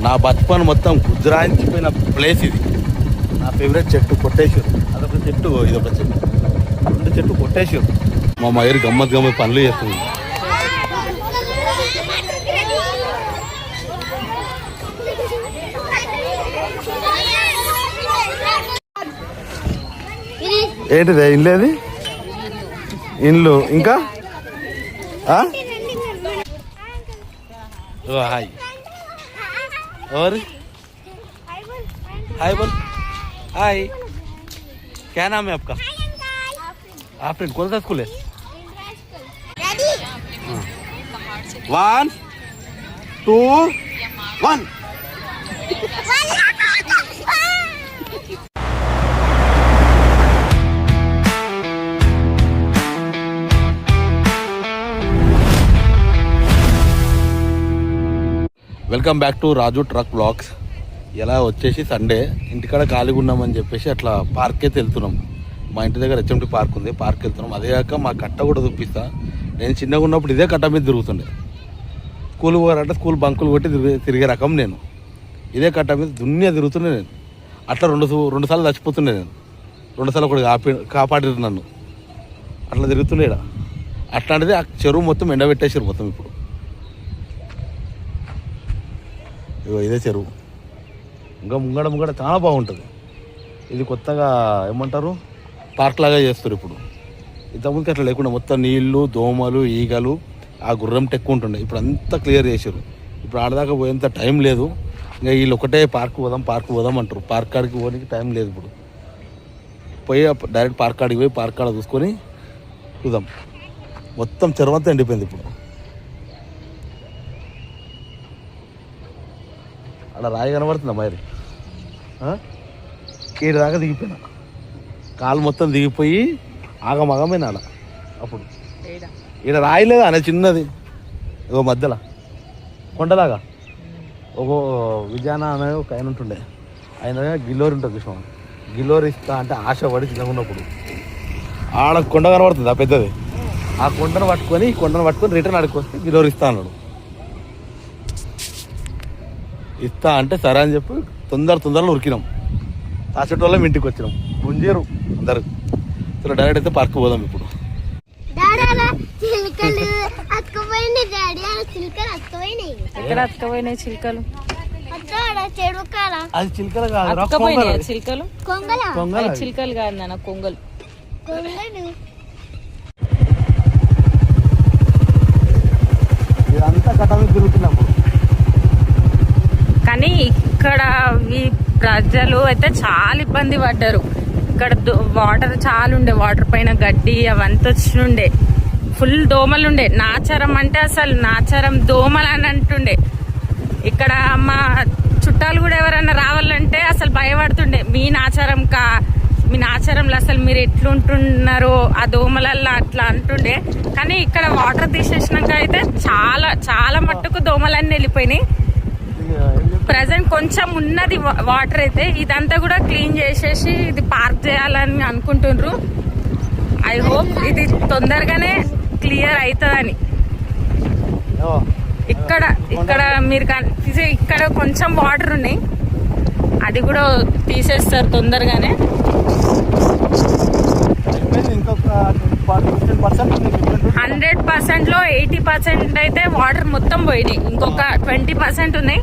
నా బచ్పన్ మొత్తం గుజరాయించిపోయిన ప్లేస్ ఇది. నా ఫేవరెట్ చెట్టు కొట్టేశ్వరు. అదొక చెట్టు, ఇదొక చెట్టు, రెండు చెట్టు కొట్టేశ్వరు. మా మయూరి గమ్మత్ పనులు చేస్తుంది. ఏంటిదే ఇల్లేది? ఇండ్లు ఇంకా హాయ్ और हाय बोल हाय. क्या नाम है आपका? आप फ्रेंड कौन सा स्कूल है? 1 2 1. Welcome back to Raju truck blogs. ఇలా వచ్చేసి సండే ఇంటికాడ ఖాళీగా ఉన్నామని చెప్పేసి అట్లా పార్కే వెళ్తున్నాం. మా ఇంటి దగ్గర హెచ్ఎంటీ పార్క్ ఉంది, పార్క్ వెళ్తున్నాం. అదే కాక మా కట్ట కూడా చూపిస్తా. నేను చిన్నగా ఉన్నప్పుడు ఇదే కట్ట మీద తిరుగుతుండే. స్కూల్ పోవాలంటే స్కూల్ బంకులు కొట్టి తిరిగే రకం నేను. ఇదే కట్ట మీద దున్నియా తిరుగుతుండే నేను. అట్లా రెండు సార్లు చచ్చిపోతుండే నేను. 2 సార్లు ఒకటి కాపాడారు నన్ను. అట్లా తిరుగుతుండే ఇక్కడ. అట్లాంటిది ఆ చెరువు మొత్తం ఎండబెట్టేసారు మొత్తం. ఇప్పుడు ఇదే చెరువు. ఇంకా ముంగడ చాలా బాగుంటుంది. ఇది కొత్తగా ఏమంటారు పార్క్ లాగా చేస్తారు ఇప్పుడు. ఇంతకుముందుకు అట్లా లేకుండా మొత్తం నీళ్లు, దోమలు, ఈగలు, ఆ గుర్రం టెక్కు ఉంటుండే. ఇప్పుడు అంతా క్లియర్ చేశారు. ఇప్పుడు ఆడదాకా పోయేంత టైం లేదు. ఇంకా వీళ్ళు ఒకటే పార్క్ పోదాం అంటారు. పార్క్ కాడికి పోవడానికి టైం లేదు. ఇప్పుడు పోయి డైరెక్ట్ పార్క్ కాడికి పోయి పార్క్ కాడ చూసుకొని చూద్దాం. మొత్తం చెరువు అంతా ఎండిపోయింది ఇప్పుడు. అలా రాయి కనబడుతుందా మరి? కీడి దాకా దిగిపోయినా, కాలు మొత్తం దిగిపోయి ఆగమగమైనా అలా. అప్పుడు ఇక్కడ రాయలేదు అనే చిన్నది ఒక మధ్యలో కొండలాగా ఒక విజయాన అనే ఒక ఆయన ఉంటుండే. ఆయన గిల్లోరి ఉంటుంది కృష్ణ. గిల్లోరి ఇస్తా అంటే ఆశపడి చిన్నగా ఉన్నప్పుడు ఆడ కొండ కనబడుతుంది ఆ పెద్దది. ఆ కొండను పట్టుకొని రిటర్న్ అడుక్కొస్తే గిల్లోరి ఇస్తా అన్నాడు. ఇస్తా అంటే సరే అని చెప్పి తొందరలో ఉరికినాం. కాసేటి వల్ల ఇంటికి వచ్చినాం. గుంజేరు అందరు. సరే డైరెక్ట్ అయితే పార్క్ పోదాం ఇప్పుడు. అది చిలుకలు కాదు, చిలుకలు కాదు నాన్న, కొంగలు. ఇదంతా కట్టాలని తిరుగుతున్నప్పుడు. కానీ ఇక్కడ ఈ ప్రజలు అయితే చాలా ఇబ్బంది పడ్డారు. ఇక్కడ వాటర్ చాలా ఉండే, వాటర్ పైన గడ్డి అవంతా వచ్చినుండే. ఫుల్ దోమలు ఉండే. నాచారం అంటే అసలు నాచారం దోమలు అని అంటుండే. ఇక్కడ మా చుట్టాలు కూడా ఎవరైనా రావాలంటే అసలు భయపడుతుండే. మీ నాచారంలో అసలు మీరు ఎట్లుంటున్నారో ఆ దోమలల్లో అట్లా అంటుండే. కానీ ఇక్కడ వాటర్ తీసేసినాక అయితే చాలా మట్టుకు దోమలన్నీ వెళ్ళిపోయినాయి. ప్రజెంట్ కొంచెం ఉన్నది వాటర్ అయితే ఇదంతా కూడా క్లీన్ చేసేసి ఇది పార్క్ చేయాలని అనుకుంటుండ్రు. ఐ హోప్ ఇది తొందరగానే క్లియర్ అవుతుందని. ఇక్కడ మీరు ఇక్కడ కొంచెం వాటర్ ఉన్నాయి, అది కూడా తీసేస్తారు తొందరగానే. 100%లో 80% అయితే వాటర్ మొత్తం పోయినాయి. ఇంకొక 20% ఉన్నాయి,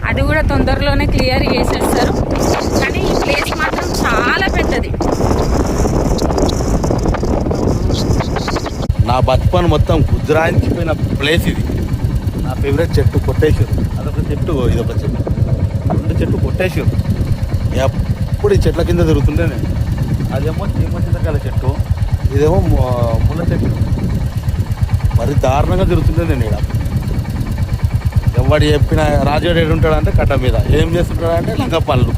అది కూడా తొందరలోనే క్లియర్ చేసేస్తారు. కానీ ఈ ప్లేస్ మాత్రం చాలా పెద్దది. నా బచ్పన్ మొత్తం గుజరాయించిపోయిన ప్లేస్ ఇది. నా ఫేవరెట్ చెట్టు కొట్టేశ్వరు. అదొక చెట్టు, ఇదొక చెట్టు, రెండు చెట్టు కొట్టేశ్వరు. ఎప్పుడు ఈ చెట్ల కింద తిరుగుతుంటే నేను. అదేమో చింతకాయల చెట్టు, ఇదేమో ముళ్ళ చెట్టు. మరి దారుణంగా తిరుగుతుంటే నేను ఇక్కడ. ఎవడు చెప్పిన రాజుగాడు ఏడు ఉంటాడంటే కట్ట మీద ఏం చేస్తుంటాడంటే లంగ పనులు.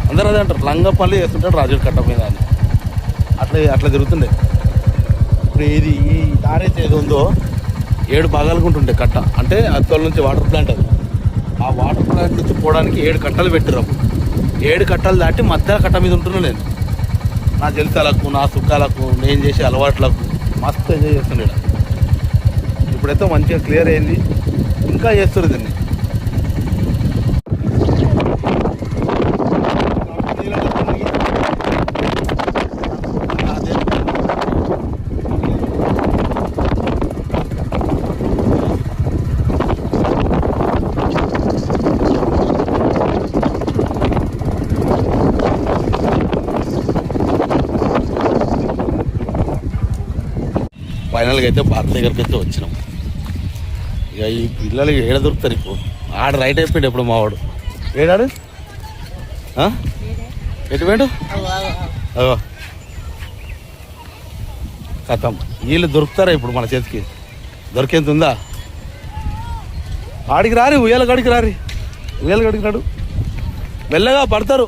అందరూ అదే అంటారు, లంగ పనులు చేస్తుంటాడు రాజుగాడు కట్ట మీద అని. అట్లా తిరుగుతుండే. ఇప్పుడు ఇది ఈ దారైతే ఏదో ఉందో 7 భాగాలుగా ఉంటుండే కట్ట. అంటే అత్తోళ్ళ నుంచి వాటర్ ప్లాంట్ అది. ఆ వాటర్ ప్లాంట్ నుంచి పోవడానికి 7 కట్టలు పెట్టారు. అప్పుడు 7 కట్టలు దాటి మధ్య కట్ట మీద ఉంటున్నా నేను. నా జలసాలకు, నా సుఖాలకు, నేను చేసే అలవాట్లకు మస్తు ఎంజాయ్ చేస్తుండే. ఇప్పుడైతే మంచిగా క్లియర్ అయింది, ఇంకా చేస్తారు దీన్ని. ఫైనల్గా అయితే పార్క్ దగ్గరికి అయితే వచ్చినాం. ఇక ఈ పిల్లలు ఏడ దొరుకుతారు ఇప్పుడు. ఆడ రైట్ అయిపోయాడు ఎప్పుడు మావాడు. ఏడాడు ఎటు పోయాడు? కథం. వీళ్ళు దొరుకుతారా ఇప్పుడు మన చేతికి? దొరికేంత ఉందా? ఆడికి రారి, ఉయ్యాల గడికి రారి, ఉయ్యాల గడికి రాడు. మెల్లగా పడతారు.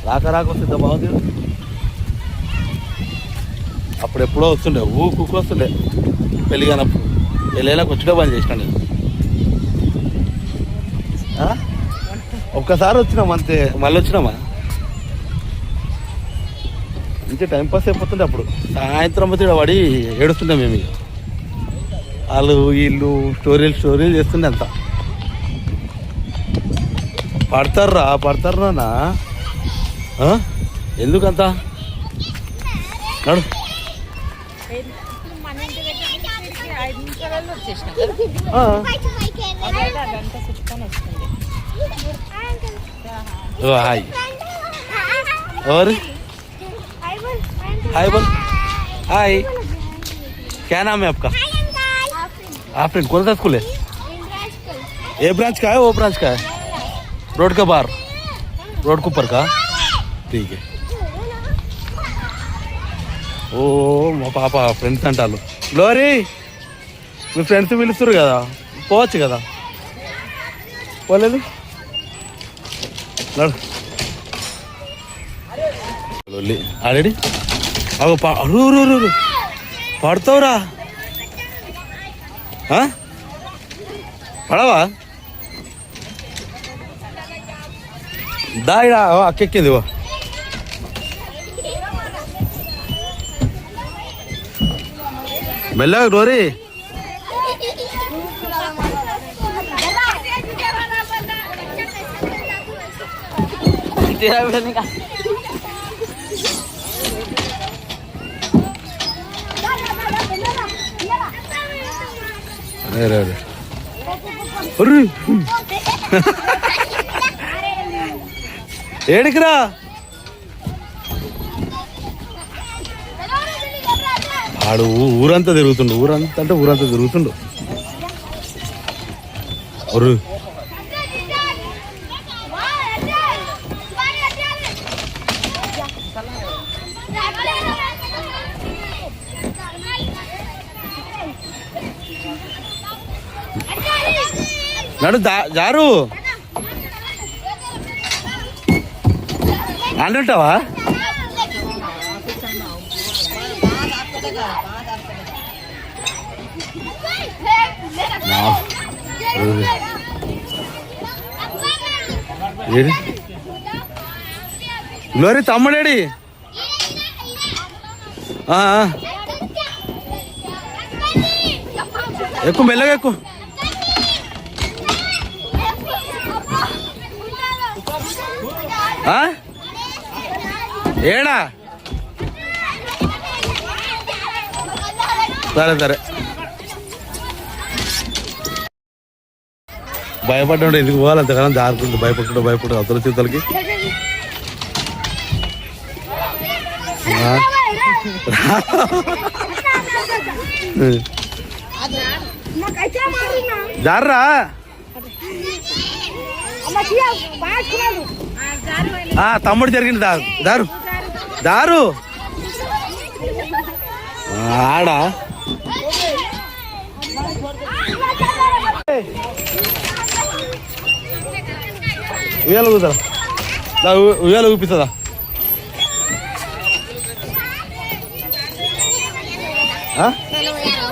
రాక వస్తుందా బాగుంది. అప్పుడు ఎప్పుడో వస్తుండే, ఊకు వస్తుండే పెళ్ళి కానప్పుడు. పెళ్ళైనా వచ్చుడే పని చేసినా నేను. ఒక్కసారి వచ్చినాం అంతే, మళ్ళీ వచ్చినామా? మంచి టైంపాస్ అయిపోతుండే అప్పుడు. సాయంత్రం వచ్చి పడి ఏడుస్తుండే మేము. ఇక వాళ్ళు వీళ్ళు స్టోరీలు చేస్తుండే అంత. పడతారు నా ఎందుకంత నడు. హాయ్ और हाय बोल. हाय, क्या नाम है आपका? आप फ्रेंड कौन सा स्कूल है? ए ब्रांच का है, वो ब्रांच का है? रोड के बाहर, रोड के ऊपर का? ठीक है. ఓ మా పాప ఫ్రెండ్స్ అంటారు. గ్లోరీ, మీ ఫ్రెండ్స్ పిలుస్తారు కదా, పోవచ్చు కదా. పోలేదు ఆల్రెడీ అవు పడతావురా. పడవా? దాయిడా అక్కెక్కింది. మెల్లగా గ్లోరీ. ఏడికిరా? ఆడు ఊరంతా తిరుగుతుండు. ఊరంతా తిరుగుతుండు. నడు జారు అంటుంటావా? గ్లోరీ తమ్ముడేడి? ఎక్కువ మెల్లగా ఎక్కువ. ఏడా? సరే భయపడ్డా ఎందుకు పోవాలి? అంతకాలం జారుకుంటూ భయపడ్డా అవతల చేతులకి. జార్రా తమ్ముడు జరిగింది. దారు ఆడా ఉయ్యాల ఊగుతారా? ఉయ్యాల ఊపిస్తుందా?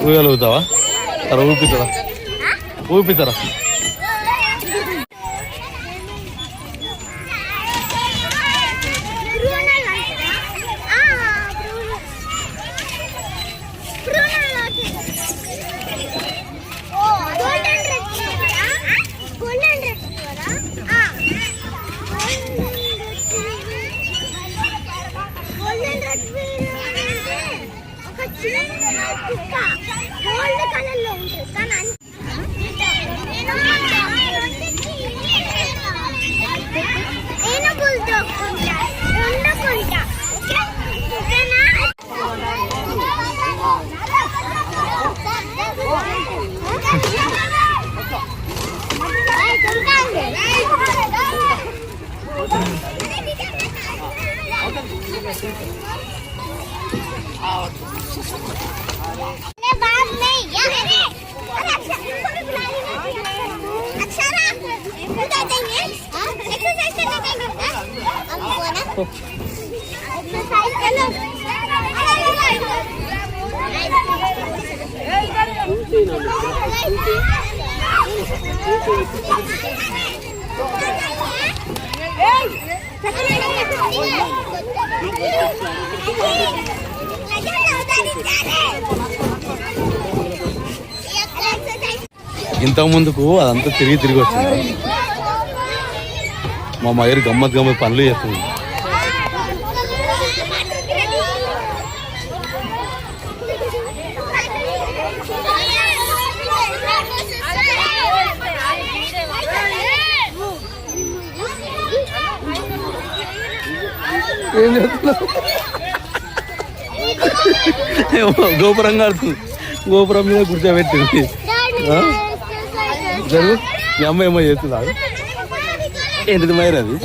ఉయ్యాల ఊగుతావా? సరే ఊపిస్తారా? గోల్డ్ కలర్ లో ఉంటుంది. ఇంతకు ముందుకు అదంతా తిరిగి వచ్చింది. మా మగరి గమ్మత్ పనులు చేస్తుంది. ఏం చేస్తున్నావు? గోపురం కడుతుంది. గోపురం మీద కూర్చోబెట్టింది. జరుగు. మీ అమ్మ ఏమో చేస్తుందా? ఏంటిది మైరు అది?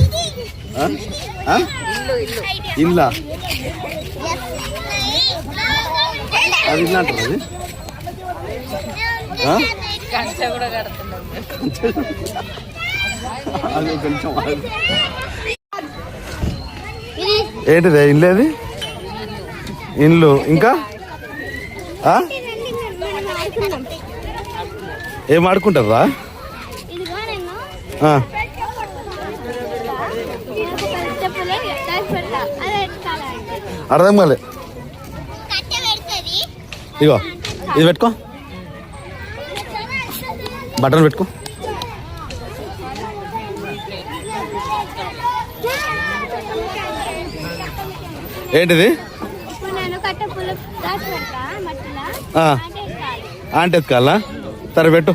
ఇల్లా అది ఇల్లు అంటారు. అది కొంచెం ఏంటిది ఇల్లు? అది ఇల్లు. ఇంకా ఏం ఆడుకుంటారా? అర్థం కాలే. ఇగో ఇది పెట్టుకో, బటన్ పెట్టుకో. ఏంటిది? ఆంటీ ఎత్తుకాలా? సరే పెట్టు.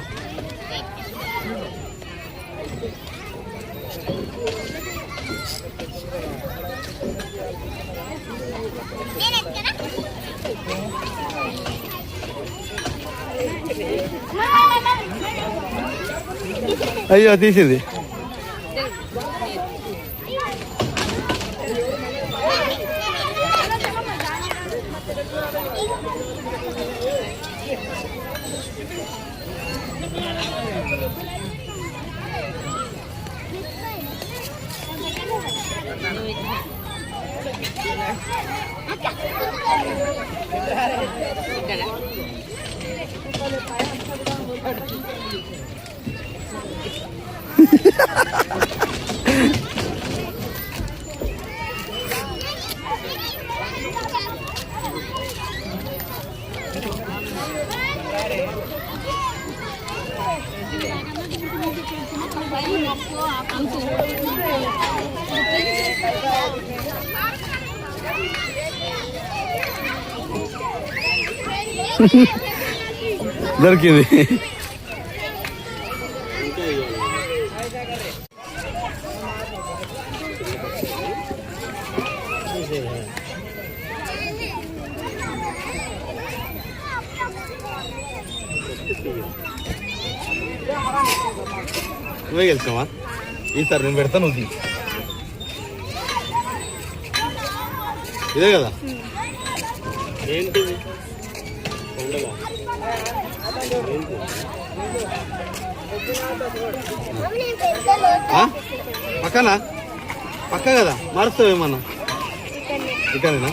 అయ్యో తీసింది. దొరికింది. నువ్వే గెలుస్తావా? ఈసారి నేను పెడతాను. నువ్వు ఇదే కదా? ఏంటిది? పక్కనా? పక్క కదా? మారుస్తావేమన్నా? ఇక్కడేనా?